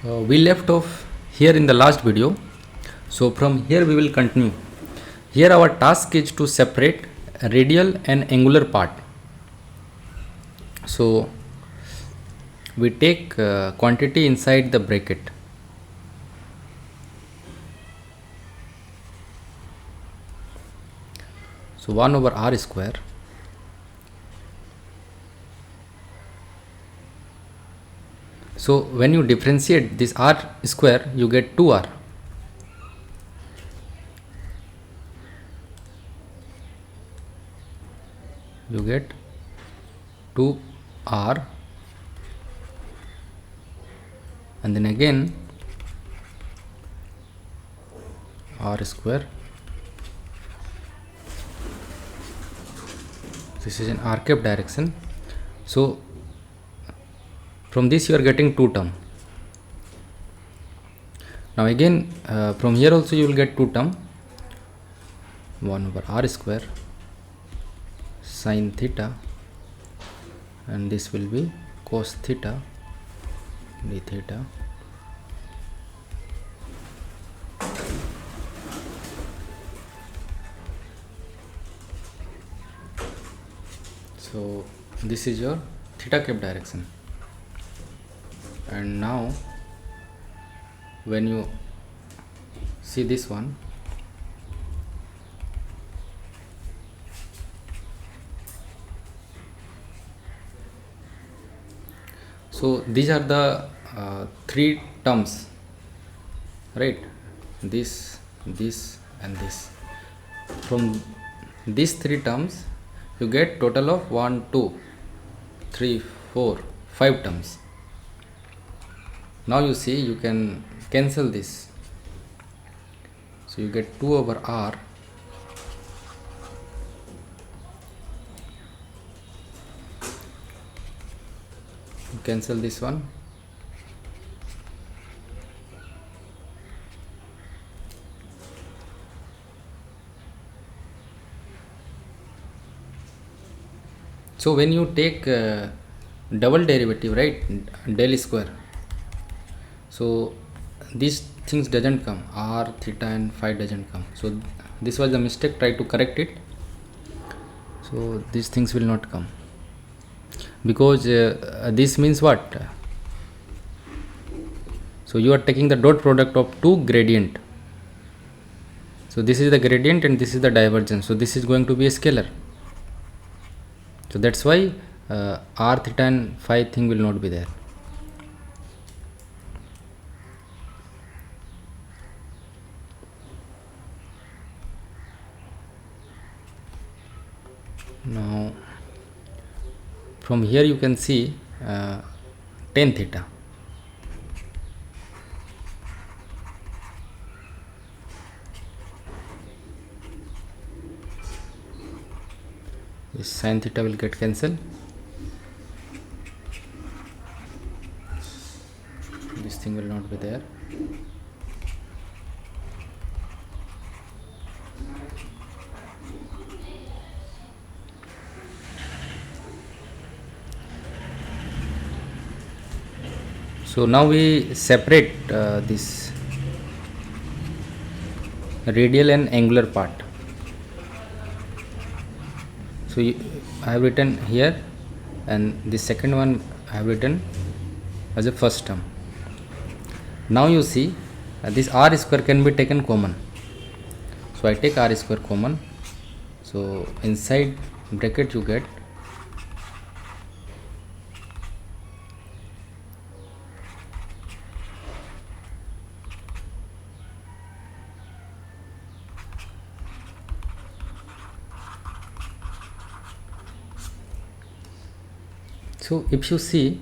We left off here in the last video, so from here we will continue. Here our task is to separate radial and angular part. So we take quantity inside the bracket. So 1 over r square So when you differentiate this r square, you get 2r. You get 2r, and then again r square. This is in r cap direction. So from this you are getting 2 term. Now again from here also you will get 2 term. 1 over r square sin theta, and this will be cos theta d theta. So this is your theta cap direction. And now when you see this one, so these are the 3 terms, right? This and this. From these 3 terms you get total of 1 2 3 4 5 terms. Now you see, you can cancel this, so you get 2 over r cancel this one. So when you take double derivative, right, del square, so these things doesn't come, r, theta and phi doesn't come. So this was the mistake, try to correct it. So these things will not come, because this means what? So you are taking the dot product of 2 gradient. So this is the gradient and this is the divergence. So this is going to be a scalar. So that's why r, theta and phi thing will not be there. Now from here you can see tan theta. This sin theta will get cancelled. This thing will not be there. So now we separate this radial and angular part. So I have written here, and the second one I have written as a first term. Now you see this r square can be taken common. So I take r square common. So inside bracket you get So if you see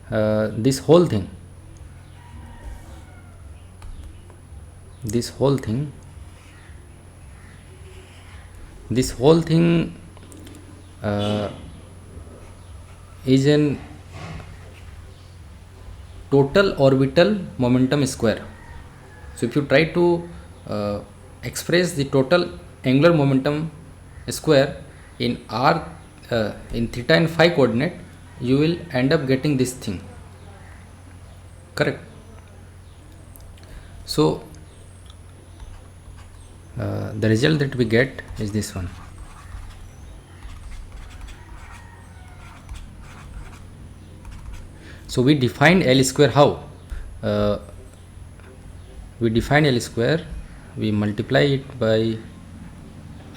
this whole thing is an total orbital momentum square. So if you try to express the total angular momentum square in r in theta and phi coordinate, you will end up getting this thing, correct? So the result that we get is this one. So we define L square how? Uh, we define L square, we multiply it by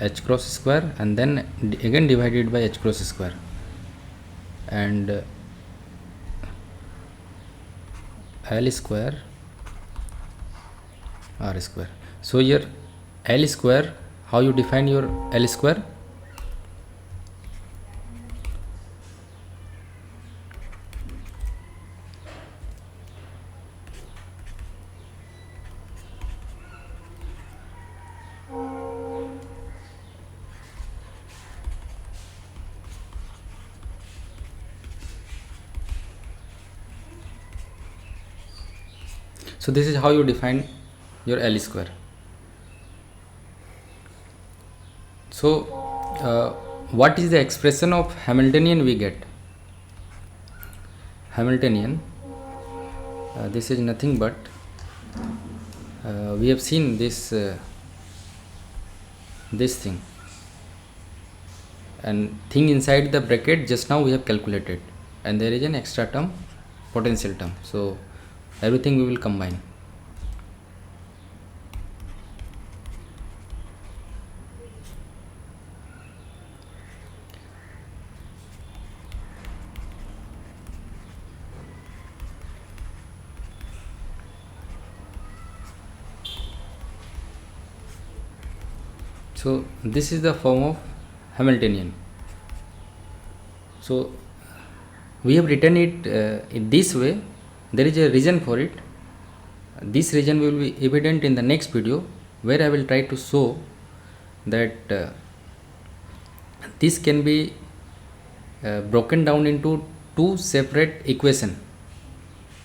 h cross square and then again divide it by h cross square, and L square R square. So here L square, how you define your L square? So this is how you define your L square. So what is the expression of Hamiltonian we get? Hamiltonian, this is nothing but we have seen this thing, and thing inside the bracket just now we have calculated, and there is an extra term, potential term. So everything we will combine. So this is the form of Hamiltonian. So we have written it in this way. There is a reason for it. This reason will be evident in the next video, where I will try to show that this can be broken down into two separate equations,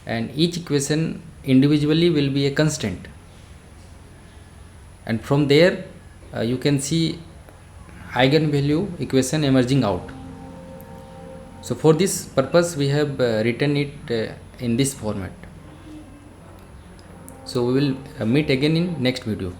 and each equation individually will be a constant, and from there you can see eigenvalue equation emerging out. So for this purpose we have written it in this format. So we will meet again in next video.